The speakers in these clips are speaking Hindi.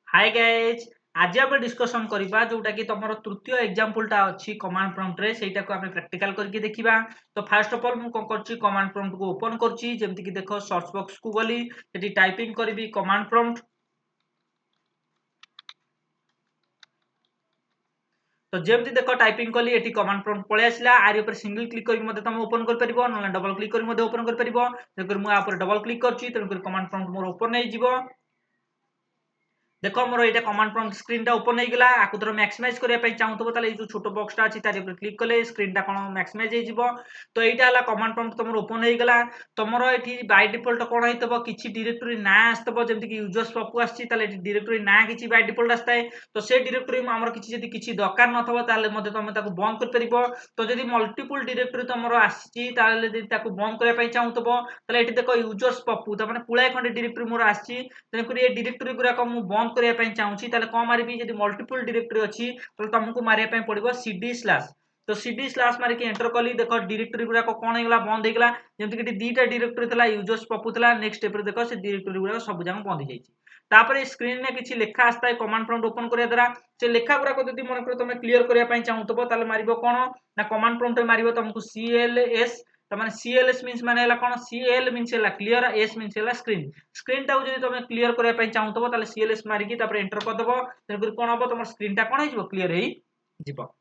हाय गाइज आज आप डिस्कशन करबा जोटा कि तुम तृतीय एग्जांपलटा अच्छी कमांड प्रॉम्प्ट रे सेटा को आमे प्रैक्टिकल करके देखिबा। तो फर्स्ट ऑफ ऑल मु कोन करछि कमांड प्रॉम्प्ट को ओपन करछि जेमति कि देखो सर्च बॉक्स को गली सेठी टाइपिंग करबी कमांड प्रॉम्प्ट। तो जेमति देखो टाइपिंग कली एठी कमांड प्रॉम्प्ट पळे आसिला आरि ऊपर सिंगल क्लिक करी मते तुम ओपन कर परिबो न डबल क्लिक करी मते ओपन कर परिबो। तेकर मु आ ऊपर डबल क्लिक करछि तेकर कमांड प्रॉम्प्ट मोर ओपन नै जिवो। देखो मोर एटा कमांड प्रॉम्प्ट स्क्रीन टा ओपन हो गला आकु थोड़ा मैक्सिमाइज करिया पई चाहूतबो ताले जो छोटो बॉक्स टा अछि तारि ऊपर क्लिक कले स्क्रीन टा कोन मैक्सिमाइज हे जिवो। तो एटा हला कमांड प्रॉम्प्ट तमर ओपन हो गला। तमर एठी बाय डिफॉल्ट कोन हेतबो किछि डायरेक्टरी ना आस्तबो जेमति कि यूजर्स पपु आछि ताले एठी डायरेक्टरी ना किछि बाय डिफॉल्ट आस्ताय। तो से डायरेक्टरी में हमर किछि जदि किछि दरकार नथबो ताले मते तमे ताकू बंद कर परिबो। तो जदि मल्टीपल डायरेक्टरी तमर आछि ताले जदि ताकू बंद करिया पई चाहूतबो ताले एठी देखो यूजर्स पपु त माने पुळाय खंडे डायरेक्टरी मोर आछि तेनकरी ए डायरेक्टरी गुरा को मु बंद करिया पई चाहूछि ताले कोन मारिबी जदि मल्टीपल डायरेक्टरी अछि ताले तुमको मारिया पई पड़िबो cd स्लैश। तो cd स्लैश मारि के एंटर कली देखो डायरेक्टरी गुरा को कोन हेगला बंद हेगला जेमति कि दीटा डायरेक्टरी थला यूजर्स पपु थला नेक्स्ट स्टेप रे देखो से डायरेक्टरी गुरा सब जांग बंद हे जाइछि। तापर स्क्रीन में किछि लेखा आस्ताय कमांड प्रॉम्प्ट ओपन करिया द्वारा से लेखा गुरा को जदि मन करो तमे क्लियर करिया पई चाहूतबो ताले मारिबो कोन ना कमांड प्रॉम्प्ट मारिबो तुमको cls तमाने cls मींस माने हला कोन cl मींस हला क्लियर s मींस हला स्क्रीन। स्क्रीन टा जदि तमे क्लियर करिया पई चाहूतबो ताले cls मारिकी तापर एंटर कर दबो तेनकर कोन हबो तमर स्क्रीन टा कोन हे जिवो क्लियर हे जिवो।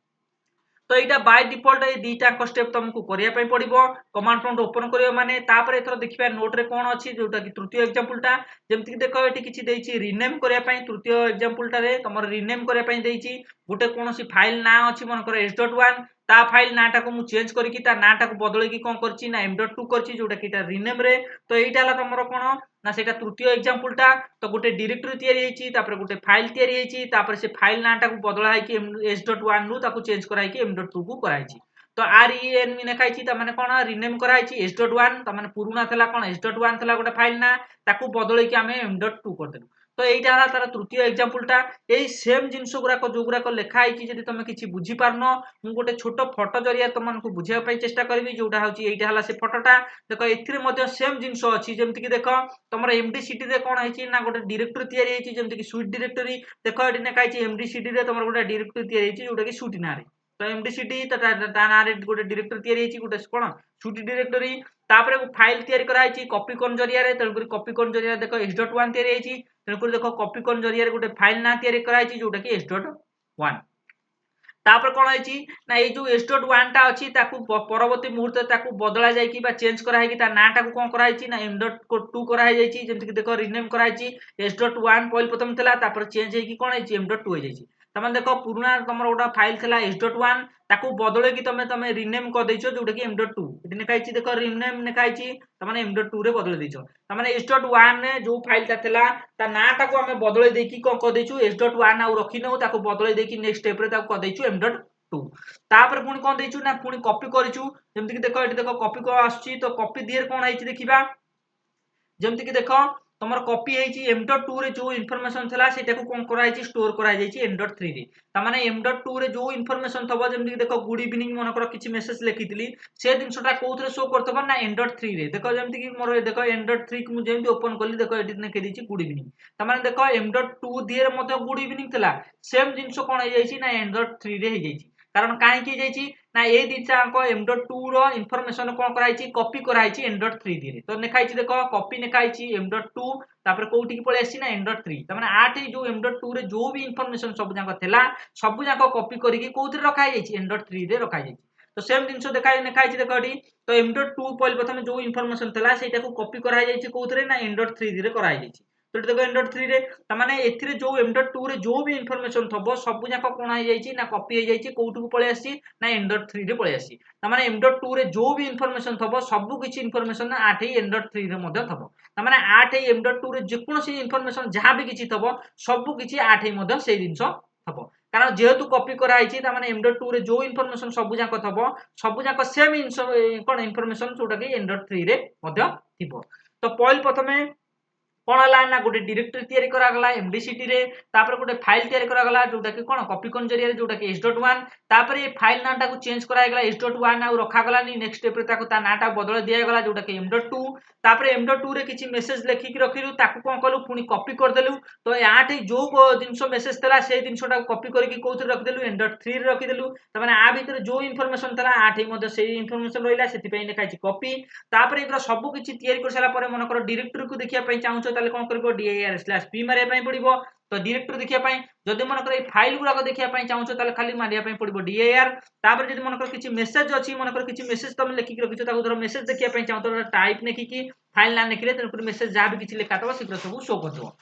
तो एटा बाय डिफॉल्ट ए दीटा को स्टेप तुमको करिया पई पड़िबो कमांड प्रॉम्प्ट ओपन करियो माने तापर एथरो देखिबा नोट रे कोन अछि जोटा कि तृतीय एग्जांपल टा जेमति कि देखो एटी किछि देइछि रीनेम करिया पई तृतीय एग्जांपल टा रे तमर रीनेम करिया पई देइछि गुटे कोनोसी फाइल ना अछि मन कर s.1 ता फाइल नाटा को मु चेंज करिकि ता नाटा को बदलैकि कोन करछि ना m.2 करछि जोटा कि ता रीनेम रे। तो एटा हला तमरो कोन ना सेटा तृतीय एग्जांपल टा तो गुटे डायरेक्टरी तयारी हेछि तापर गुटे फाइल तयारी हेछि तापर से फाइल नाटा को बदला है कि s.1 रु ताको चेंज करा है कि m.2 को करा हेछि। तो REN मी नेखा हेछि त माने कोन रीनेम करा हेछि s.1 त माने पुरुना थला कोन s.1 थला गुटे फाइल ना ताको बदलै कि हमें m.2 कर देलु। तो एटा हला तार तृतीय एग्जांपल टा एई सेम जिंस गुरा को जो गुरा को लेखा हेछि जदि तमे किछि बुझी पारनो मु गोटे छोटो फोटो जरिया तमनको बुझिया पई चेष्टा करबी जोटा होछि एटा हला से फोटोटा देखो एथिरे मध्ये सेम जिंस अछि जेमति कि देखो तमर MD रे कोन हेछि ना गोटे डायरेक्टरी तयारी हेछि जेमति कि स्वीट डायरेक्टरी देखो एठी नेखा हेछि MD रे तमर गोटे डायरेक्टरी तयारी हेछि जोटा कि स्वीट ना रे। तो MD ता ना रे गोटे डायरेक्टरी तयारी हेछि गोटे कोन स्वीट डायरेक्टरी तापर फाइल तयारी करा हेछि कॉपी कोन जरिया रे तेनकरी कॉपी कोन जरिया देखो s.1 तयारी हेछि तेनकरी देखो कॉपी कोन जरिया रे गोटे फाइल ना तयारी करा हेछि जोटा कि s.1 तापर कोन हेछि ना ए जो s.1 टा अछि ताकू परवर्ती मुहूर्त ताकू बदला जाय कि बा चेंज करा है कि ता नाटा को कोन करा हेछि ना m.2 करा है जायछि जेमति कि देखो रीनेम करा हेछि s.1 पहिले प्रथम थला तापर चेंज हे कि कोन हेछि m.2 हे जायछि। तमन देखो पुराना तमर गोटा फाइल थला s.1 ताकू बदले कि तमे रीनेम कर दैछो जोटा कि m.2 एठी नेखा हेछि देखो रीनेम नेखा हेछि तमाने m.2 रे बदले दैछो तमाने s.1 ने जो फाइल ता थला ता नाटा को हमें बदले देकी कोन कर दैछु s.1 आउ रखिनौ ताकू बदले देकी नेक्स्ट स्टेप रे ताकू कर दैछु m.2 तापर पुनी कोन दैछु ना पुनी कॉपी करिछु जेमति कि देखो एठी देखो कॉपी को आछी तो कॉपी दियर कोन हेछि देखिबा जेमति कि देखो तमर कॉपी हेछि m.2 रे जो इन्फॉर्मेशन थला सेटा को कोन करा हेछि स्टोर करा हेछि m.3 रे त माने m.2 रे जो इन्फॉर्मेशन थबो जेमति कि देखो गुड इवनिंग मन कर किछि मेसेज लिखितली से दिनसटा कोथरे शो करतबो ना m.3 रे देखो जेमति कि मोर देखो m.3 को मु जेमति ओपन करली देखो एडिट ने के दिछि गुड इवनिंग त माने देखो m.2 दियर मते गुड इवनिंग थला सेम जिंस कोन हे जाइछि ना m.3 रे हे जाइछि कारण काहे कि जाइछि ना ए दिटा अंक m.2 रो इन्फॉर्मेशन कोन कराइछि कॉपी कराइछि m.3 रे तो नेखाइछि देखो कॉपी नेखाइछि m.2 तापर कोउठी कि पळे आछि ना m.3 त माने 8 जो m.2 रे जो भी इन्फॉर्मेशन सब जांक थेला सब जांक कॉपी करिकि कोउथरे रखा जाइछि m.3 रे रखा जाइछि। तो सेम जिंस देखाइ नेखाइछि देखो एठी तो m.2 पहिले प्रथम जो इन्फॉर्मेशन थेला सेटा को कॉपी करा जाइछि कोउथरे ना m.3 रे करा जाइछि। तो देखो m.3 रे त माने एथिरे जो m.2 रे जो भी इन्फॉर्मेशन थबो सब जांक कोन हे जाइछि ना कॉपी हे जाइछि कोउठी को पळे आछि ना m.3 रे पळे आछि त माने m.2 रे जो भी इन्फॉर्मेशन थबो सब किछि इन्फॉर्मेशन 8 ही m.3 रे मध्ये थबो त माने 8 ही m.2 रे जे कोनोसी इन्फॉर्मेशन जहा भी किछि थबो सब किछि 8 ही मध्ये सेही दिनस थबो कारण जेहेतु कॉपी करा आइछि त माने m.2 रे जो इन्फॉर्मेशन सब जांक थबो सब जांक सेम कोन इन्फॉर्मेशन जोटा कि m.3 रे मध्ये थिबो। तो पहिले प्रथमे कौन है ना गोटे डायरेक्टरी तैयारी करागला एमडीसीटी रे तापर गोटे फाइल तैयारी करागला जोटा कि कौन कॉपीकॉन जरिया जोटा कि s.1 तापर ये फाइल नाटा को चेंज करागला s.1 आ रखा गलानी नेक्स्ट स्टेप रे ताको ता नाटा बदल दिया गला जोटा कि m.2 तापर m.2 रे किछि मेसेज लेखि कि रखिलु ताको कोन कलु पुनी कॉपी कर देलु तो याठी जो जिंसो मेसेज तला से जिंसोटा कॉपी करके कोथि रख देलु m.3 रे रखि देलु त माने आ भीतर जो इन्फॉर्मेशन तला आठी मध्ये सेही इन्फॉर्मेशन रहिला सेति पई लिखा छि कॉपी तापर एकर सब किछि तयारी कर साला परे मन कर डायरेक्टरी को देखिया पई चाहूछो ताले कोन करबो dir/p मारिया पई पड़िबो तो डायरेक्टरी देखिया पई जदि मन कर ए फाइल गुरा को देखिया पई चाहूछो ताले खाली मारिया पई पड़िबो dir तापर जदि मन कर किछि मेसेज अछि मन कर किछि मेसेज तुम लिखि कि रखिछो ताको धर मेसेज देखिया पई चाहूतो टाइप नेखि कि फाइल ना लिखिले त मेसेज जा भी किछि लिखा तबो सिग्र सब शो करदो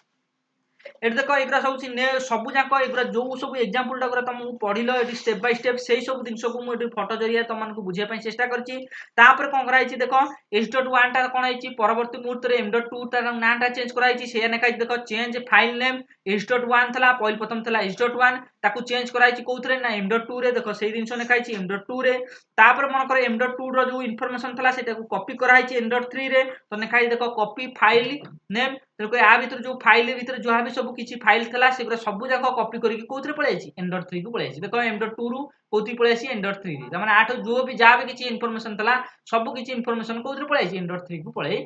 एट देख एगुरा सब सबू जाक एगुरा जो सब एग्जांपल टा तुमको पढ़िल ये स्टेप बाय स्टेप से सब जिन को मुझे फोटो जरिया तुमको बुझाई चेष्टा करछि तापर कोन कराई देख s.1 टा कोन आइछि परवर्ती मुहूर्त रे m.2 टा नाटा चेंज कराई से नेखाई देख चेंज फाइल नेम s.1 थला पहिल प्रथम थला s.1 ताकू चेंज कराई कोथरे ना m.2 रे देख सेही जिंस नेखाई m.2 रे तापर मन कर m.2 रो जो इन्फॉर्मेशन थला सेटा को कॉपी कराई m.3 रे तो नेखाई देख कॉपी फाइल नेम तो आ भीतर जो फाइल भीतर जो भी सब किछि फाइल थला सेगुरा सब जाक कॉपी करके कोथरे पळे आइछि m.3 को पळे आइछि देखो m.2 रु कोथि पळे आइछि m.3 रे त माने आठ जो भी जा भी किछि इन्फॉर्मेशन थला सब किछि इन्फॉर्मेशन कोथरे पळे आइछि m.3 को पळे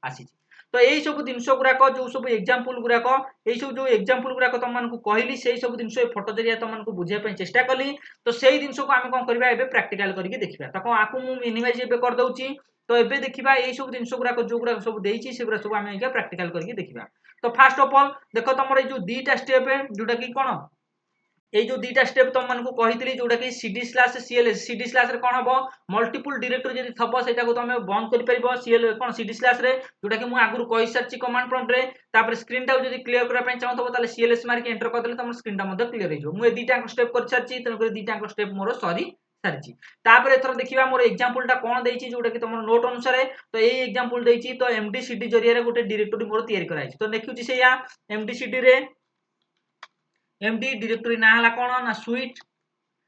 आछि तो एई सब जिंस गुरा को जो सब एग्जांपल गुरा को एई सब जो एग्जांपल गुरा को तुम मानकु कहली सेई सब जिंस ए फोटो जरिया तुम मानकु बुझिया पय चेष्टा कली तो सेई जिंस को हम कोन करबा एबे प्रैक्टिकल करके देखिबा त को आकु मु मिनिमाइज एबे कर दउची तो एबे देखिबा एई सब जिंस गुरा को जो गुरा सब देइची से गुरा सब हम एका प्रैक्टिकल करके देखिबा तो फर्स्ट ऑफ ऑल देखो तुमर ए जो दीटा स्टेप है जोटा कि कोन এই जो दीटा स्टेप तुम मानकु कहितली जोटा कि cd/cls cd/ रे कोन हबो मल्टीपल डायरेक्टरी जदी थबो सेटा को तुम बंद कर परिबो cl कोन cd/ रे जोटा कि मु आगुर कहि सरची कमांड प्रॉम्प्ट रे तापर स्क्रीन टा जदी क्लियर करा पय चाहतो ताले cls मार के एंटर कर देले तुम स्क्रीन टा मध्ये क्लियर हो जो मु ए दीटा स्टेप कर सरची तन कर दीटा स्टेप मोर सॉरी सारची तापर एथर देखिबा मोर एग्जांपल टा कोन देइची जोटा कि तुम नोट अनुसार तो एई एग्जांपल देइची तो mdcd जरिया रे गोटे डायरेक्टरी मोर तयारी कराइची तो देखुची सेया mdcd रे md डायरेक्टरी ना हला कोन ना स्वीट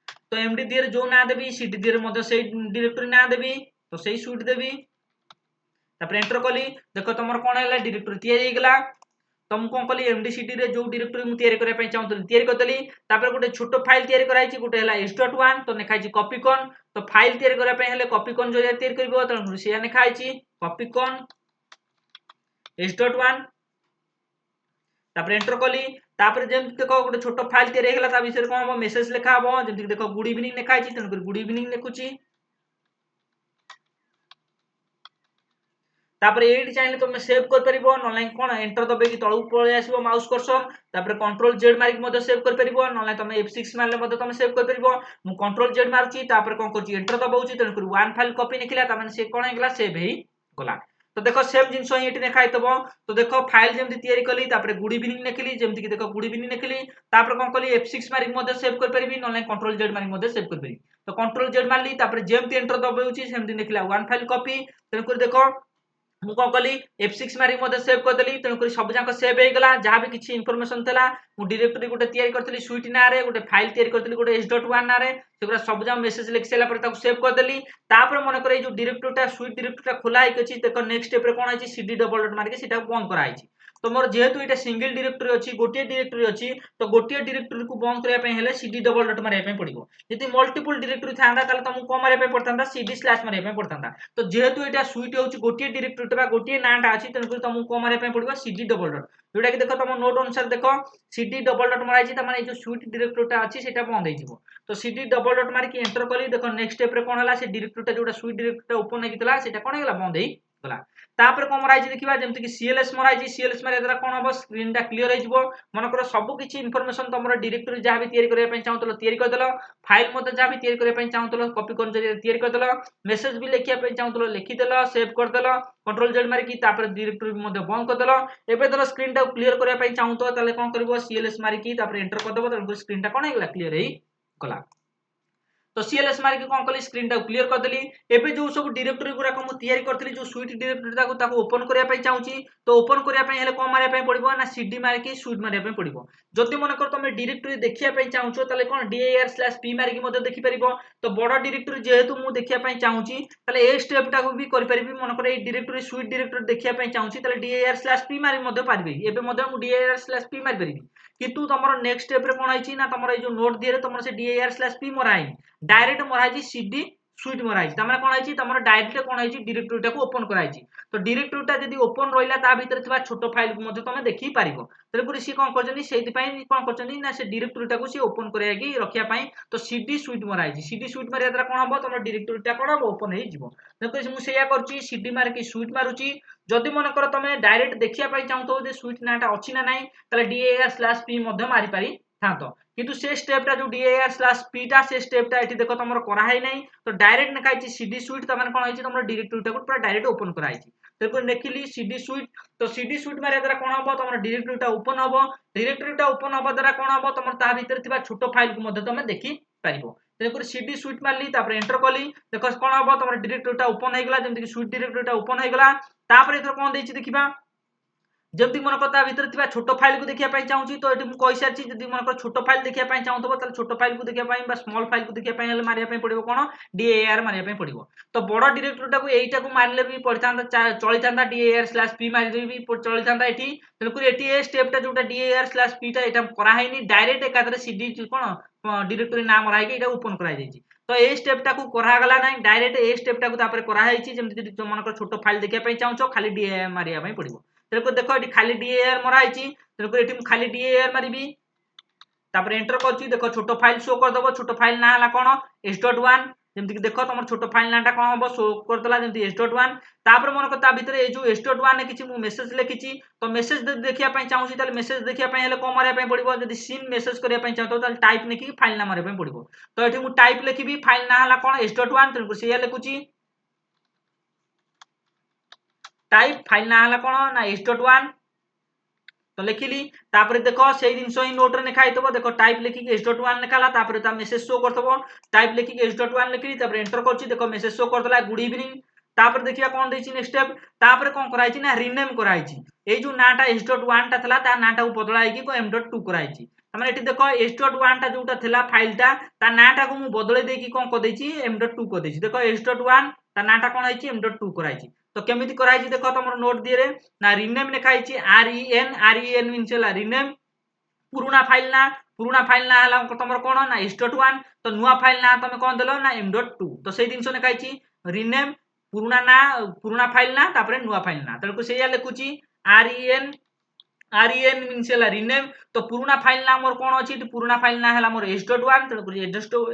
तो md दियर जो ना देबी cd दियर मध्ये सेही डायरेक्टरी ना देबी तो सेही स्वीट देबी तापर एंटर कली देखो तमर कोन हला डायरेक्टरी तयारी गेला तुम कोन कली mdcd रे जो डायरेक्टरी मु तयारी करे पय चाहतली तयारी करतली तापर गोटे छोटो फाइल तयारी कराइची गोटे हला s.1 तो नेखाइची कॉपीकॉन तो फाइल तयारी करे पय हले कॉपीकॉन जरिया तयारी करबो त सिया नेखाइची कॉपीकॉन s.1 तापर एंटर कली तापर जेम देखो गोटे छोटो फाइल तयारी हेला ता विषय कोन हो मेसेज लिखा हो जेम देखो गुड इवनिंग लिखाइछि तन कर गुड इवनिंग लिखुछि तापर एडी चाहिले तुम सेव कर परिबो नलाइन कोन एंटर दबे कि तळु पळे आसीबो माउस कर्सर तापर कंट्रोल जेड मारिक मध्ये सेव कर परिबो नलाइन तुम F6 मारले मध्ये तुम सेव कर परिबो मु कंट्रोल जेड मारछि तापर कोन करछि एंटर दबाउछि तन कर वन फाइल कॉपी निखिला त माने से कोन हेगला सेव हेई गला तो देखो सेम जिंस एटी देखाइतबो तो देखो फाइल जेमति तयारी कली तापर गुड इवनिंग लिखली जेमति कि देखो गुड इवनिंग लिखली तापर कोन कली F6 मारिक मध्ये सेव कर परिबी नलाइन कंट्रोल जेड मारिक मध्ये सेव कर परिबी तो कंट्रोल जेड मारली तापर जेमति enter दबाउछि सेमति Nikhila one file copy तन कर देखो मु कोन कली F6 मारी मध्ये सेव कर देली तन कर सब जाक सेव हे गला जहा भी किछि इंफॉर्मेशन थला मु डायरेक्टरी गोटे तयारी करथली स्वीट ना रे गोटे फाइल तयारी करथली गोटे s.1 ना रे सेगुरा सब जाक मेसेज लिख सेला पर ताको सेव कर देली तापर मन करे जो डायरेक्टरीटा स्वीट डायरेक्टरीटा खोला आइ अछि देखो नेक्स्ट स्टेप रे कोन आइछि cd डबल डॉट मार के सेटा बंद करा आइछि तो मोर जेहेतु एटा सिंगल डायरेक्टरी अछि गोटे डायरेक्टरी अछि तो गोटे डायरेक्टरी को बंद करिया पे हेले cd डबल डॉट मारिया पे पड़िबो यदि मल्टीपल डायरेक्टरी थांदा ताले तुमको को मारिया पे पड़तांदा cd/ मारिया पे पड़तांदा तो जेहेतु एटा स्वीट होछि गोटे डायरेक्टरी बा गोटे नाटा अछि तन कर तुमको को मारिया पे पड़िबो cd डबल डॉट जोटा कि देखो तुम नोट अनुसार देखो cd डबल डॉट माराइछि त माने जो स्वीट डायरेक्टरीटा अछि सेटा बंद हे जिवो तो cd डबल डॉट मार के एंटर कली देखो नेक्स्ट स्टेप रे कोन हला से डायरेक्टरीटा जोटा स्वीट डायरेक्टरीटा ओपन हे कितला सेटा कोन हेला बंद हे गला तापर कोन मराइछि देखिबा जेमति कि cls मराइछि cls मारे द्वारा कोन हबो स्क्रीन टा क्लियर हे जिवो मन कर सब किछि इंफॉर्मेशन तमरो डायरेक्टरी जहा भी तयारी करिया पय चाहतलो तयारी कर देलो फाइल मध्ये जहा भी तयारी करिया पय चाहतलो कॉपी कर तयारी कर देलो मेसेज भी लिखिया पय चाहतलो लिखि देलो सेव कर देलो कंट्रोल जेड मारि कि तापर डायरेक्टरी मध्ये बंद कर देलो एबे धर स्क्रीन टा क्लियर करिया पय चाहतो ताले कोन करबो cls मारि कि तापर एंटर कर देबो त स्क्रीन टा कोन हेगला क्लियर हे गला तो सीएलएस मारिक कौन कली स्क्रीन टा क्लियर कर देली एबे जो सब डायरेक्टरी गुरा को मु तयारी करथली जो स्विच डायरेक्टरी ताको ओपन करिया पई चाहूची तो ओपन करिया पई हेले कोन मारिया पई पड़िबो ना सीडी मारिक स्विच मारिया पई पड़िबो जति मन कर तमे डायरेक्टरी देखिया पई चाहूचो तले कोन dir/p मारिक मते देखि परिबो तो बड़ डायरेक्टरी जेहेतु मु देखिया पई चाहूची तले ए स्टेप टाको भी करि परिबी मन कर ए डायरेक्टरी स्विच डायरेक्टरी देखिया पई चाहूची तले dir/p मारि मते पारिबे एबे मते मु dir/p मारि परिबी किंतु तमरो नेक्स्ट स्टेप रे कोन आइची ना तमरो ए जो नोट दिए तमरो से dir/p मराई डायरेक्ट मराई सीडी स्विच मराई तमरा कोन आइची तमरो डायरेक्ट कोन आइची डायरेक्टरी टाको ओपन कराइची तो डायरेक्टरी टा जदी ओपन रहिला ता भीतर थिबा छोटो फाइल को मध्ये तमे देखि पारिबो तेलकुरी सी कोन करचनी सेति पई कोन करचनी ना से डायरेक्टरी टाको सी ओपन करिया की रखिया पई तो सीडी स्विच मराइची सीडी स्विच मारिया द्वारा कोन हबो तमरो डायरेक्टरी टा कोन हबो ओपन हे जिवो तेलकुरी मु सेया करची सीडी मार की स्विच मारुची जदी मन कर तमे डायरेक्ट देखिया पई चाहतो जे स्विच नाटा अछि ना नाही तले dir/p मध्ये मारि पारि थातो किंतु से स्टेप टा जो dir/p टा से स्टेप टा एठी देखो तमरो करा है नहीं तो डायरेक्ट नखाइची सीडी स्विच तमन कोन होइची तमरो डायरेक्टरी टा पूरा डायरेक्ट ओपन कराइची देखो नेखिली सीडी स्विच तो सीडी स्विच मारे द्वारा कोन हबो तमरो डायरेक्टरी टा ओपन हबो डायरेक्टरी टा ओपन हबो द्वारा कोन हबो तमरो ता भीतर थिबा छोटो फाइल को मध्ये तमे देखि पारिबो देखो सीडी स्विच मारली तापर एंटर कली देखो कोन हबो तमरो डायरेक्टरी टा ओपन हे गेला जेमति कि स्विच डायरेक्टरी टा ओपन हे गेला तापर एथर कोन देइची देखिबा जब मन कथा भीतर थिबा छोटो फाइल को देखिया पई चाहूची तो एटी मु कहि सारची जदी मन कर छोटो फाइल देखिया पई चाहतबो त छोटो फाइल को देखिया पई बा स्मॉल फाइल को देखिया पई हले मारिया पई पड़िबो कोन dir मारिया पई पड़िबो तो बड़ डायरेक्टरी टाको एईटा को मारले भी पड़तांता चलितांता dir/p मारि भी चलितांता एटी तेलकुर एटी ए स्टेप टा जोटा dir/p टा एटा करा हैनी डायरेक्ट एकादरे cd कोन डायरेक्टरी नाम रहा है कि एटा ओपन करा जाईची तो ए स्टेप टा को करा गला नै डायरेक्ट ए स्टेप टा को तापर करा हैची जेमति जदी मन कर छोटो फाइल देखिया पई चाहूचो खाली dir मारिया पई पड़िबो तेलको देखो एटी खाली dir मरा आइची तेलको एटी खाली dir मारिबी तापर एंटर करची देखो छोटो फाइल शो कर दबो छोटो फाइल ना हला कोन s.1 जेमति कि देखो तमर छोटो फाइल नाटा कोन हबो शो कर देला जेमति s.1 तापर मन को ता भीतर ए जो s.1 ने किछि मु मेसेज लिखिची तो मेसेज देखिया पई चाहूची ताले मेसेज देखिया पई हेले कोन मारिया पई पड़िबो जदी सिन मेसेज करिया पई चाहतो ताले टाइप नेकी फाइल नाम मारिया पई पड़िबो तो एठी मु टाइप लिखिबी फाइल ना हला कोन s.1 तेलको सेया लिखुची टाइप फाइल ना हला कोन ना s.1 तो लिखिली तापर देखो सेही जिंस ही नोट रे लिखा हितबो देखो टाइप लिखि के s.1 लिखाला तापर ता मेसेज शो करतबो टाइप लिखि के s.1 लिखिली तापर एंटर करछि देखो message show Kartala good evening तापर देखिया कोन देछि नेक्स्ट स्टेप तापर कोन कराइछि ना रीनेम कराइछि ए जो नाटा s.1 ता थला ता नाटा को बदलाइ कि को m.2 कराइछि तमाने एठी देखो s.1 ता जोटा थला फाइल ता नाटा को मु बदलै दे कि कोन क देछि m.2 क देछि देखो s.1 ता नाटा कोन आइछि m.2 कराइछि तो केमिति कराइछि देखो तमरो नोट दिए रे ना रीनेम लिखाइछि ren मींस हला रीनेम पुराना फाइल ना हला तमरो कोन ना s.1 तो नुवा फाइल ना तमे कोन देलो ना m.2 तो सेही दिनसो लिखाइछि रीनेम पुराना फाइल ना तापर नुवा फाइल ना तलको सेया लिखुछि ren मींस हला रीनेम तो पुराना फाइल ना मोर कोन अछि तो पुराना फाइल ना हला मोर s.1 तलको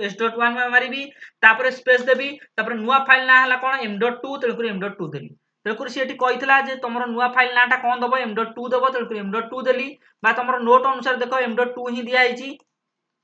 s.1 में मारिबी तापर स्पेस देबी तापर नुवा फाइल ना हला कोन m.2 तलको m.2 देली तलको सेठी कहितला जे तमरो नुवा फाइल नाटा कोन दबो m.2 दबो तलको m.2 देली बा तमरो नोट अनुसार देखो m.2 ही दिया आइची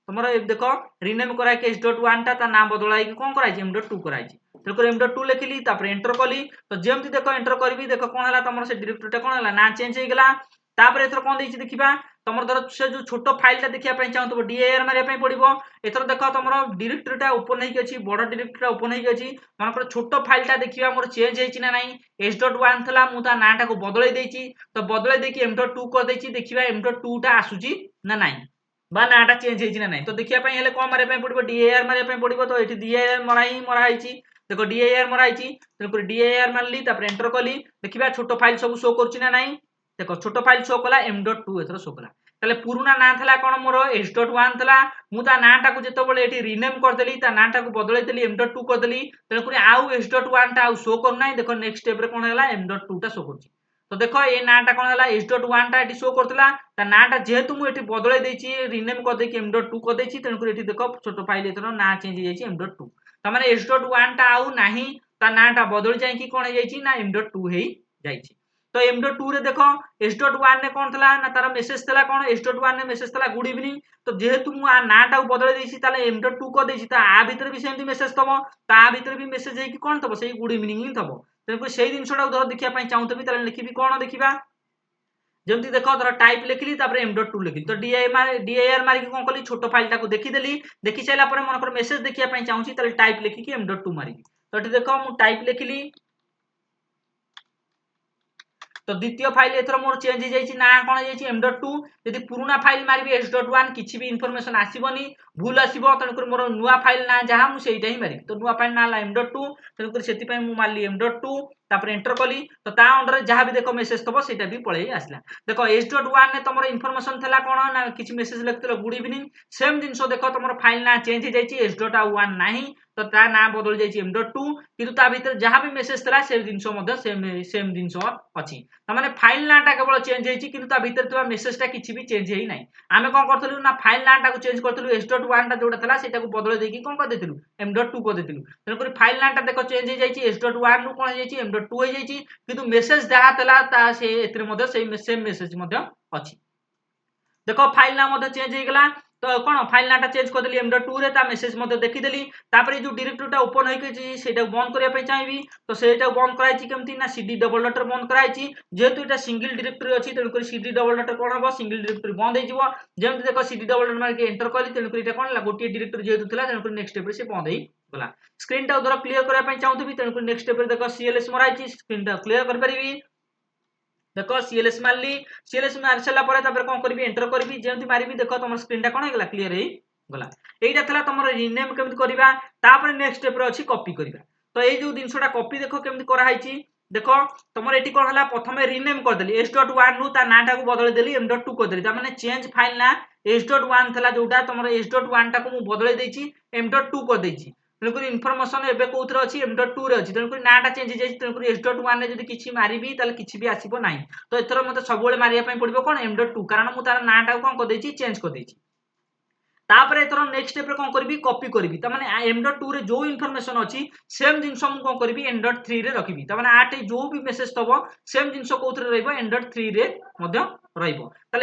तमरो देखो रीनेम करा के s.1 ता नाम बदलाई कि कोन कराइची m.2 कराइची तलको m.2 लिखिली तापर एंटर कली तो जेमति देखो एंटर करबी देखो कोन हला तमरो से डायरेक्टरी टा कोन हला ना चेंज हे गेला तापर एथर कोन देछि देखिबा तमर धर से जो छोटो फाइल ता देखिया पई चाहतो dir मारिया पई पड़िबो एथर देखो तमरो डायरेक्टरी टा ओपन हे के अछि बड़ डायरेक्टरी टा ओपन हे के अछि मानकर छोटो फाइल टा देखिबा मोर चेंज हेछि ना नाही s.1 थला मु ता नाटा को बदलै देछि तो बदलै देकी m.2 कर देछि देखिबा m.2 टा आसुची ना नाही बा नाटा चेंज हेछि ना नाही तो देखिया पई हेले कोन मारिया पई पड़िबो dir मारिया पई पड़िबो तो एठी dir मरा हेछि देखो dir मरा हेछि तो dir मारली तापर एंटर कली देखिबा छोटो फाइल सब शो करछि ना नाही देखो छोटो फाइल शो कला m.2 एथर शो कला ताले पुराना ना थला कोन मोर s.1 थला मु ता नाटा को जेतो बळे एठी रीनेम कर देली ता नाटा को बदलै देली m.2 कर देली तले पुरी आउ s.1 ता आउ शो कर नाही देखो नेक्स्ट स्टेप रे कोन हैला m.2 ता शो करछि तो देखो ए नाटा कोन हैला s.1 ता एठी शो करतला ता नाटा जेहेतु मु एठी बदलै देछि रीनेम कर देकी m.2 कर देछि तले पुरी एठी देखो छोटो फाइल एथर ना चेंज हे जाइछि m.2 ता माने s.1 ता आउ नाही ता नाटा बदल जाय कि कोन हे जाइछि ना m.2 हे जाइछि तो m.2 रे देखो s.1 ने कोन थला ना तार मेसेज थला कोन s.1 ने मेसेज थला गुड इवनिंग तो जेहेतु मु आ नाटा को बदलै देछि ताले m.2 को देछि ता आ भीतर भी सेमति मेसेज तबो ता आ भीतर भी मेसेज हे कि कोन तबो सेही गुड इवनिंग ही तबो तेको सेही दिनसोडा धर देखिया पई चाहूतबी ताले लिखिबी कोन देखिबा जमती देख धर टाइप लिखली m.2 लिखली तो dir मारिकी कौन कली छोट फाइल टाको देखीदेली देखी सारा मनकर मेसेज देखा चाहिए टाइप लिखिकी m.2 मारिकी तो ये देख मु टाइप लिखिली तो द्वितीय फाइल एथर मोर चेंज हो जाइए ना कौन हो m.2 यदि पुराना फाइल मारि h.1 किसी भी इनफॉरमेशन आसबनी भूल आसो तेणुक मोर नुआ फाइल ना जहाँ मुझे ही मारि तो नुआ फाइल ना m.2 तेणुक से मारि m.2 तापर एंटर कली तो ता अंडर जहाँ भी देख मेसेज थब से भी पलि आसला देख h.1 ने तुम इनफॉरमेशन थला कौन ना किसी मेसेज लिखते गुड इवनिंग सेम जिनस देख तुम फाइल ना चेंज हो जाइए h.1 ना तो ता ना बदल जाइए m.2 किंतु ता भीतर जहाँ भी मेसेज थला से जिनस सेम जिनस अच्छी तार फाइल नाटा केवल चेंज होती कि भीतर मेसेजटा किसी भी चेंज ही ना आम कौन करूँ ना फाइल नाटा को चेंज करूँ h.1 जोटा था बदल देकी कौन कर m.2 कर तेणुक फाइल नाटा देख चेंज हो जाइए h.1 रु कौन हो m.2 हो जाइए किंतु मेसेज जहाँ था सेम मेसेज अच्छी देख फाइल ना चेंज हो गला तो कौन फाइल नाटा चेंज करदेली m.2 रे ता मेसेज देखीदेली तापर जो डायरेक्टरीटा ओपन होता बंद करने चाहिए तो सेटा बंद कराई केमती ना cd डबल डॉट बंद कराई जेहेतु ये सिंगल डायरेक्टरी अच्छी तेणुक cd डबल डॉट कौन हम सिंगल डायरेक्टरी बंद हो जमी देख cd double dot mark enter कली तेणुक कौन गोटे डायरेक्टरी जेहेतु था तेणुक नेक्स्ट स्टेप से बंद होगा स्क्रीन टा धर क्लीयर करने चाहूँगी तेणुक नेक्स्ट स्टेप देख cls मराई स्क्रीन टा क्लीयर कर देख cls मारली cls मार सारा कौन करी एंटर करी जमी मारि देख तुम स्क्रीन टा कौन होगा क्लीयर होगा यहीटा था तुम रिनेम केमती करवा नेक्स्ट स्टेप अच्छी कॉपी करवा तो ये जो जिनसा कॉपी देख केमती कराई देख तुम ये कौन है प्रथम रिनेम करदेली h.1 रु नाटा को बदलदेली m.2 करदेली मैंने चेंज फाइल ना h.1 था जोटा तुम h.1 टाक बदल देती m.2 करदेची तेणुक इनफर्मेशन एवं कौन अच्छी m.2 अच्छी तेणुक नाटा चेंज हो तेणुक h.1 में किसी मारिबी किसी भी आसब ना तो एथर मत सब मारे पड़ो कौन m.2 कारण मुझे नाटा कौन कर चेंज कर तापर एथर नेक्स्ट स्टेप कौन करी कॉपी करी तमाने m.2 रे जो इनफॉरमेशन अच्छी सेम जिनस कौन करी m.3 रे रखी तमाने आटे जो भी मेसेज थब सेम जिनस कौन m.3 रे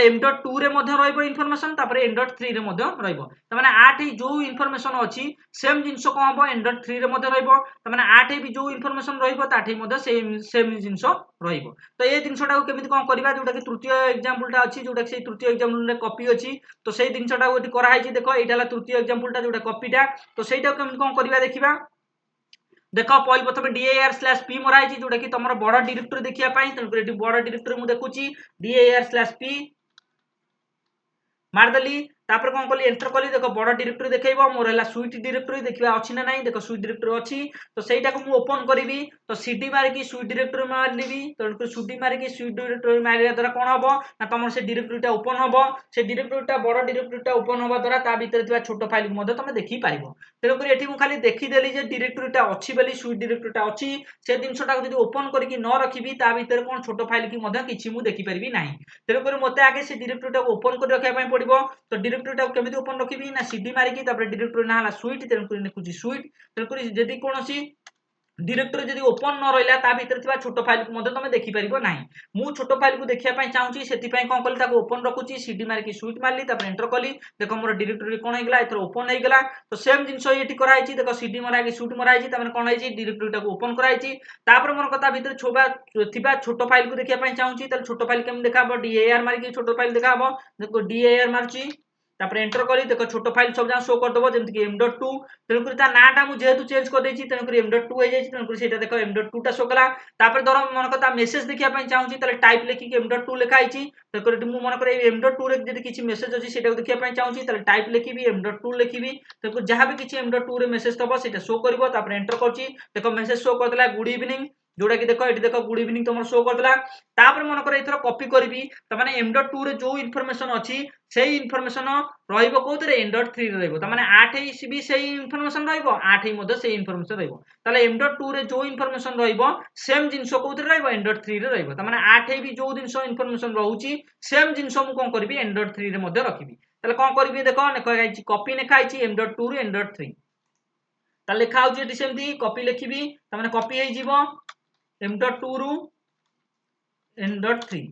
m.2 रे इनफॉरमेशन m.3 रे तमाने आटे जो इनफॉरमेशन अच्छी सेम जिनस कौन हम m.3 रे तमाने आटे भी जो इनफॉरमेशन सेम जिनस तो ये जिनसा केमी कौन करवा जोटा कि तृतीय एग्जांपलटा अच्छी जोटा कि तृतीय एग्जांपल कॉपी अच्छी तो से जिनसा कराई देख यहाँ तृतीय एग्जांपलटा जोटा कॉपीटा तो सहीटा केमी कौन करवा देखा देख पहले प्रथम dir/p मराई जोटा कि तुम बड़ डायरेक्टरी देखापी तेणुक बड़ डायरेक्टरी मुझे देखुची dir/p मारदेली तापर कौन कली एंटर कली देख बड़ डायरेक्टरी देखो मोर है स्विट डायरेक्टरी देखा अच्छी ना नहीं देख स्विट डायरेक्टरी अच्छी तो सहीटा को मुझे ओपन करी तो सीडी मारिकी स्विट डायरेक्टरी मारिदेवी तेणुक सीडी मारिकी स्विट डायरेक्टरी मारिया द्वारा कौन हम ना तुम से डायरेक्टरीटा ओपन हम से डायरेक्टरीटा बड़ डायरेक्टरीटा ओपन हवा द्वारा भितर छोट फाइल को तुम देखिपार तेणुक ये मुझे खाली देखीदेली डायरेक्टरीटा अच्छी बोली स्विट डायरेक्टरीटा अच्छी से जिनसा जो ओपन करके न रखी भितर कौन छोट फाइल की किसी मुझे देखिपारि ना तेणुक मत आगे से डायरेक्टरीटा ओपन कर रखा पड़ो तो डायरेक्टरीटा केମିତି ओपन रखिबी ना सीडी मारिकी तापर डायरेक्टरी ना हला स्विट तेणुक लिखुची स्विट तेणुक जदि कोनोसी डायरेक्टरी जदि ओपन न रहिला ता भीतर थिबा छोट फाइल को मते तमे देखि परिबो नाही मु छोट फाइल को देखिया पई चाहूची सेति पई कोन कली ताको ओपन रखुची सीडी मारिकी स्विट मारली तापर एंटर कली देखो मोर डायरेक्टरी कोन हेगला एथर ओपन हे गेला तो सेम जिंस एठी कराइची देखो सीडी मराकी स्विट मराइची तापर कोन हेची डायरेक्टरी टाको ओपन कराइची तापर मोर कथा भीतर छोबा थिबा छोट फाइल को देखिया पई चाहूची ताले छोट फाइल केम देखाबो dir मारिकी छोट फाइल देखाबो देखो dir मारची तापर एंटर करी देखो छोट फाइल सब जहाँ शो करदेव जमीक m.2 तेणुक नाटा मुझे जेहेतु चेंज कर तेणुक m.2 हो जाए तेणुक से देख m.2 टा शो कला तापर धर मन कथा मेसेज देखा चाहूँगी टाइप लिखिक m.2 लिखाई मुझे मनकर m.2 रे जब किसी मेसेज अच्छी से देखा चाहूँगी टाइप लिखी m.2 लिखी तेणुक जहाँ भी किसी m.2 रे मेसेज थब से शो कर एंटर कर देख मेसेज शो करदेला गुड इवनिंग जोटा कि देख ये देख गुड इवनिंग तुम शो करदेला तापर मनकर एथर कॉपी करी तमाने m.2 रे जो इनफॉरमेशन अच्छी से इनफॉरमेशन रहिबो कोथरे m.3 रे रहिबो तमाने 8 भी सही इनफॉरमेशन रहिबो 8 मध्ये सही इनफॉरमेशन रहिबो ताले m.2 रे जो इनफॉरमेशन रहिबो सेम जिंसो कोथरे रहिबो m.3 रे रहिबो तमाने 8 भी जो जिंसो इनफॉरमेशन रहउची सेम जिंसो मु कोन करबी m.3 रे मध्ये रखिबी ताले कोन करबी देखो लिखाइची कॉपी लिखाइची m.2 रे m.3 ताले लिखा होची एटी सेमती कॉपी लिखिबी तमाने कॉपी हे जीवो m.2 रु m.3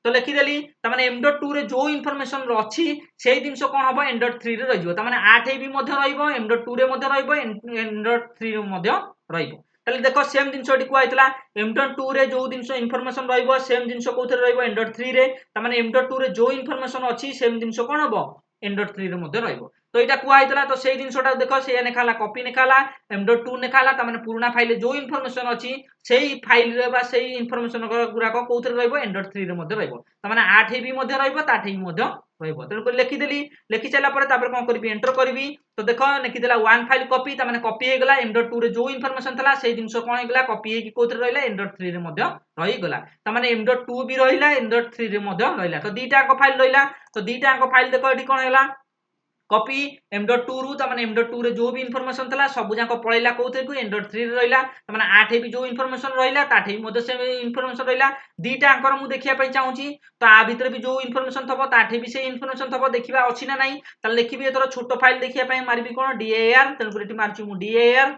तो लिखिदेली तमाने m.2 रे जो इनफॉरमेशन अच्छी से जिनस कौन हम m.3 रे रहिबो तमाने 8 भी मध्ये रहिबो m.2 रे मध्ये रहिबो m.3 रे मध्ये रहिबो ताले देखो सेम जिनस कुआइतला m.2 रे जो जिनस इनफॉरमेशन रहइबो सेम जिनस कोथरे रहइबो m.3 रे त माने m.2 रे जो इनफॉरमेशन अछि सेम जिनस कोन हबो m.3 रे मध्ये रहइबो तो एटा कुआइतला तो सेही जिनसटा देखो से नेखाला कॉपी नेखाला m.2 नेखाला त माने पुराना फाइल जो इनफॉरमेशन अछि सेही फाइल रे बा सेही इनफॉरमेशन गुरा को कोथरे रहइबो m.3 रे मध्ये रहइबो त माने 8 एबी मध्ये रहइबो त 8 एबी मध्ये रहइबो तेनु को लिखि देली लिखि चला परे तापर कोन करबी एंटर करबी तो देखो लिखि देला वन फाइल कॉपी त माने कॉपी हे गला m.2 रे जो इनफॉरमेशन थला सेही जिनस कोन हे गला कॉपी हे कि कोथरे रहइला m.3 रे मध्ये रहि गला त माने m.2 भी रहिला m.3 रे मध्ये रहिला तो दीटा को फाइल रहिला तो दीटा को फाइल देखो एठी कोन हेला कॉपी m.2 रु त माने m.2 रे जो भी इनफॉरमेशन थला सब जाको पळैला कोथे को m.3 रे रहिला त माने 8 भी जो इनफॉरमेशन रहिला त 8 भी मध्ये से इनफॉरमेशन रहिला दीटा अंकर मु देखिया पई चाहूची तो आ भीतर भी जो इनफॉरमेशन थबो त 8 भी से इनफॉरमेशन थबो देखिबा अछि ना नाही त लिखिबी एतर छोटो फाइल देखिया पई मारबी कोन dir तेन एठी मारछु मु dir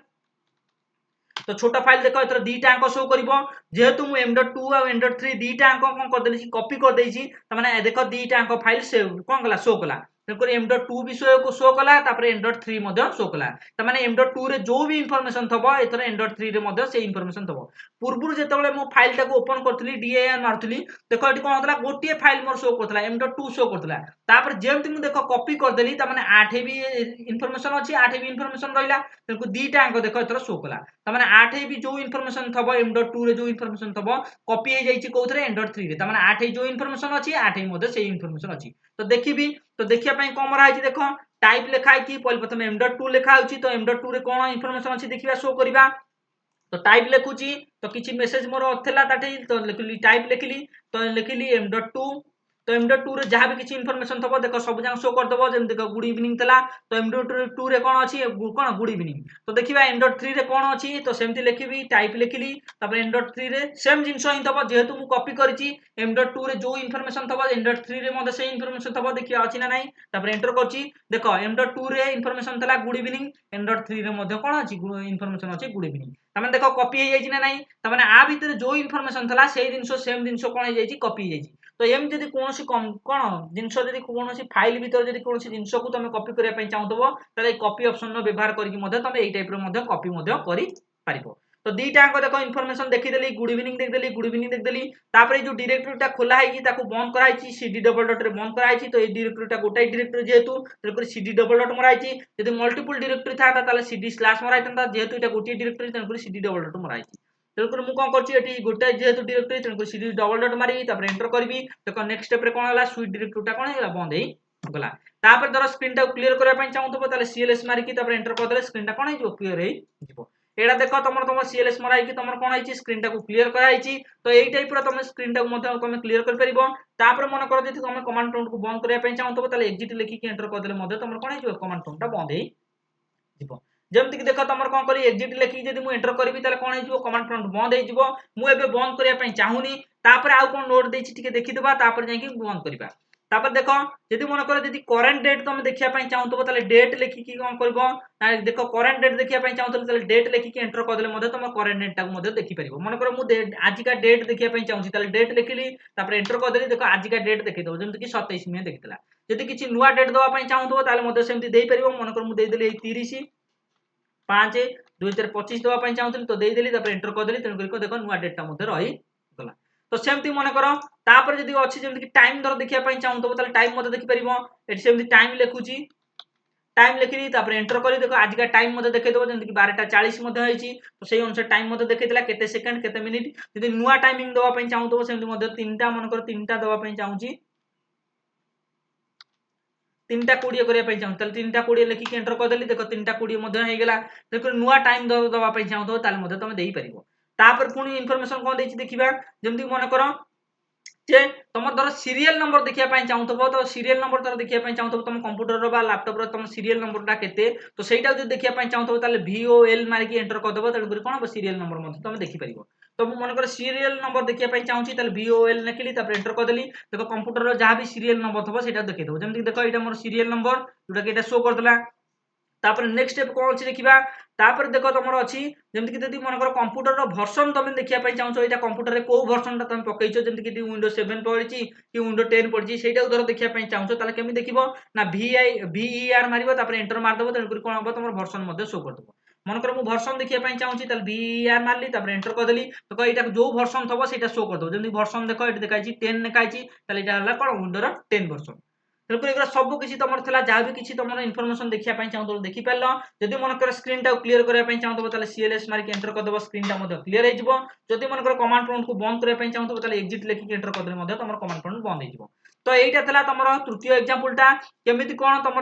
तो छोटा फाइल देखो एतर दीटा अंक शो करिवो जेहेतु मु m.2 आ m.3 दीटा अंक कोन कर देली कॉपी कर देइची त माने देखो दीटा अंक फाइल सेव कोन गला शो कला तेको m.2 भी शो कला तापर m.3 मध्ये शो कला त माने m.2 रे जो भी इनफॉरमेशन थबो एतर m.3 रे मध्ये से इनफॉरमेशन थबो पूर्वरु जेतेबेले मु फाइल टाको ओपन करथली dir मारथली देखो एठी कोन होतला गोटिए फाइल मोर शो करथला m.2 शो करथला तापर जेमति मु देखो कॉपी कर देली त माने 8 भी इनफॉरमेशन अछि 8 भी इनफॉरमेशन रहिला तेको दीटा अंक देखो एतर शो कला त माने 8 भी जो इनफॉरमेशन थबो m.2 रे जो इनफॉरमेशन थबो कॉपी हे जाईची कोथरे m.3 रे त माने 8 जो इनफॉरमेशन अछि 8 मध्ये से इनफॉरमेशन अछि तो देखिबी तो देखिया पई कोन मरा आइची देखो टाइप लेखा आइची पहिले प्रथम m.2 लेखा आउची तो m.2 रे कोन इनफॉरमेशन अछि देखिबा शो करबा तो टाइप लेखुची तो किछि मेसेज मोर अथला ताठी तो लिखली टाइप लिखली तो लिखली m.2 तो m.2 रे जहां भी किछि इनफॉरमेशन थबो देखो सब जांग शो कर दबो जेम देखो गुड इवनिंग तला तो m.2 रे कोन अछि कोन गुड इवनिंग तो देखिबा m.3 रे कोन अछि तो सेमति लिखिबी टाइप लिखली तापर m.3 रे सेम जिंस हि थबो जेहेतु मु कॉपी करिछि m.2 रे जो इनफॉरमेशन थबो m.3 रे मध्ये से इनफॉरमेशन थबो देखिया अछि ना नाही तापर एंटर करछि देखो m.2 रे इनफॉरमेशन तला गुड इवनिंग m.3 रे मध्ये कोन अछि इनफॉरमेशन अछि गुड इवनिंग तमें देखो कॉपी हे जाइछि ना नाही तमें आ भीतर जो इनफॉरमेशन थला सेही जिंस सेम जिंस कोन हे जाइछि कॉपी हे जाइछि तो एम जदि कोनोसी कोन जिंस जदि कोनोसी फाइल भीतर जदि कोनोसी जिंस को तमे कॉपी करिया पई चाहतबो ताले कॉपी ऑप्शन नो व्यवहार करिकि मध्ये तमे एई टाइप रो मध्ये कॉपी मध्ये करि पारिबो तो दीटा अंक देखो इनफॉरमेशन देखि देली गुड इवनिंग देख देली तापर जो डायरेक्टरीटा खोला है कि ताको बंद करा है cd डबल डॉट रे बंद करा है तो ए डायरेक्टरीटा गोटाई डायरेक्टरी जेहेतु तेकर cd डबल डॉट मरा है यदि मल्टीपल डायरेक्टरी था ताले cd स्लैश मरा है जेहेतु एटा गोटिए डायरेक्टरी तेकर cd डबल डॉट मरा है तेकर मु कोन करछि एठी गोटाई जेहेतु डायरेक्टरी तेकर cd डबल डॉट मारी तापर एंटर करबी देखो नेक्स्ट स्टेप रे कोन हला स्विच डायरेक्टरीटा कोन हेला बंद हे गला तापर धर स्क्रीन टा क्लियर करबा पई चाहतबो ताले cls मारी कि तापर एंटर कर देले स्क्रीन टा कोन हे जो क्लियर हे जिवो एडा देखो तुम cls मरा है कि तुम कोन है स्क्रीन टा को क्लियर करा है तो एई टाइप रो तुम स्क्रीन टा को तुम क्लियर कर परिबो तापर मन कर जे तुम कमांड प्रॉम्प्ट को बंद करिया पई चाहतबो ताले एग्जिट लिखि कि एंटर कर देले मध्ये तुम कोन है जो कमांड प्रॉम्प्ट टा बंद हे जिवो जेमति कि देखो तुम कोन करी एग्जिट लिखि जदि मु एंटर करबी ताले कोन है जो कमांड प्रॉम्प्ट बंद हे जिवो मु एबे बंद करिया पई चाहुनी तापर आउ कोन नोट देछि ठीक देखि देबा तापर जाई कि बंद करिबा तापर देखो यदि मन कर यदि करंट डेट तुम देखिया पई चाहतबो ताले डेट लिखि कि कोन करबो देखो करंट डेट देखिया पई चाहतबो ताले डेट लिखि कि एंटर कर देले मध्ये तुम करंट डेट टा मध्ये देखि परिबो मन कर मु आज का डेट देखिया पई चाहूची ताले डेट लिखिली तापर एंटर कर देली देखो आज का डेट देखि दो जेमति कि 27 में देखितला यदि किछि नुवा डेट दवा पई चाहतबो ताले मध्ये सेमति देई परिबो मन कर मु देई देली 30 5 2025 दवा पई चाहतली तो देई देली तापर एंटर कर देली तेन करी देखो नुवा डेट टा मध्ये रही गला तो सेमति मन करो तापर जदि अछि जेमति कि टाइम दर देखिया पई चाहतबो ताले टाइम मध्ये देखि परिबो एठी सेमति टाइम लिखुची टाइम लिखिली तापर एंटर करी देखो आज का टाइम मध्ये देखै देबो जेमति कि 12:40 मध्ये होईची तो सेही अनुसार टाइम मध्ये देखै देला केते सेकंड केते मिनिट जदि नुवा टाइमिंग दवा पई चाहतबो सेमति मध्ये 3टा मन कर 3टा दवा पई चाहूची 3टा 20 करिया पई चाहू ताले 3टा 20 लिखि के एंटर कर देली देखो 3टा 20 मध्ये हे गेला देखो नुवा टाइम दवा पई चाहतो ताले मध्ये तमे देई परिबो तापर पुनी इन्फॉर्मेशन कोन देछि देखिबा जेमति मन करो जे तुम धर सीरियल नंबर देखिया पई चाहतबो तो सीरियल नंबर तर देखिया पई चाहतबो तुम कंप्यूटर रो बा लैपटॉप रो तुम सीरियल नंबर टा केते तो सेटा जे देखिया पई चाहतबो ताले vol मारि के एंटर कर देबो तळे कोन हो सीरियल नंबर मध्ये तुम देखि परिबो तो मु मन कर सीरियल नंबर देखिया पई चाहूची ताले vol लिखिली तापर एंटर कर देली देखो कंप्यूटर रो जहां भी सीरियल नंबर थबो सेटा देखि देबो जेमति देखो एटा मोर सीरियल नंबर जोटा कि एटा शो कर देला तापर नेक्स्ट स्टेप कोन अछि देखिबा तापर देखो तमरो अछि जेमति कि यदि मन कर कंप्यूटर रो वर्जन तमे देखिया पई चाहछो एटा कंप्यूटर रे को वर्जन ता तमे पकैछो जेमति कि विंडोज 7 पड़िछि कि विंडोज 10 पड़िछि सेटा उधर देखिया पई चाहछो ताले केमि देखिबो ना ver मारिबो तापर एंटर मार देबो तने कोन होबो तमरो वर्जन मध्ये शो कर देबो मनकर मु वर्जन देखिया पई चाहूची ताल VAR मारली तापर एंटर कर देली तो एटा जो वर्जन थबो सेटा शो कर दो जेमि वर्जन देखो एटा देखाइची 10 देखाइची ताल एटा हला कोन विंडोर 10 वर्जन तेणुकर एगुरा सब किसी तुम था जहाँ भी किसी तुम इनफर्मेशन देखा चाहूँ देखी पार जदि मनकर स्क्रीन टा क्लीयर करने चाहूँ तो CLS मारिक एंटर करदेव स्क्रीन टा क्लीयर हो जदि मनकर कमांड प्रॉम्प्ट को बंद करने चाहूँ तो एक्जिट लिखिक एंटर करदे तुम कमांड प्रॉम्प्ट बंद हो तो यहाँ तुम तृतीय एग्जांपल टा केमिति कौन तुम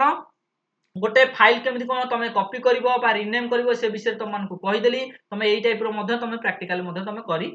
गोटे फाइल केमिति कौन तुम कॉपी कर रिनेम कर से विषय तुमको कहीदेली तुम यही टाइप तुम प्रैक्टिकल तुम कर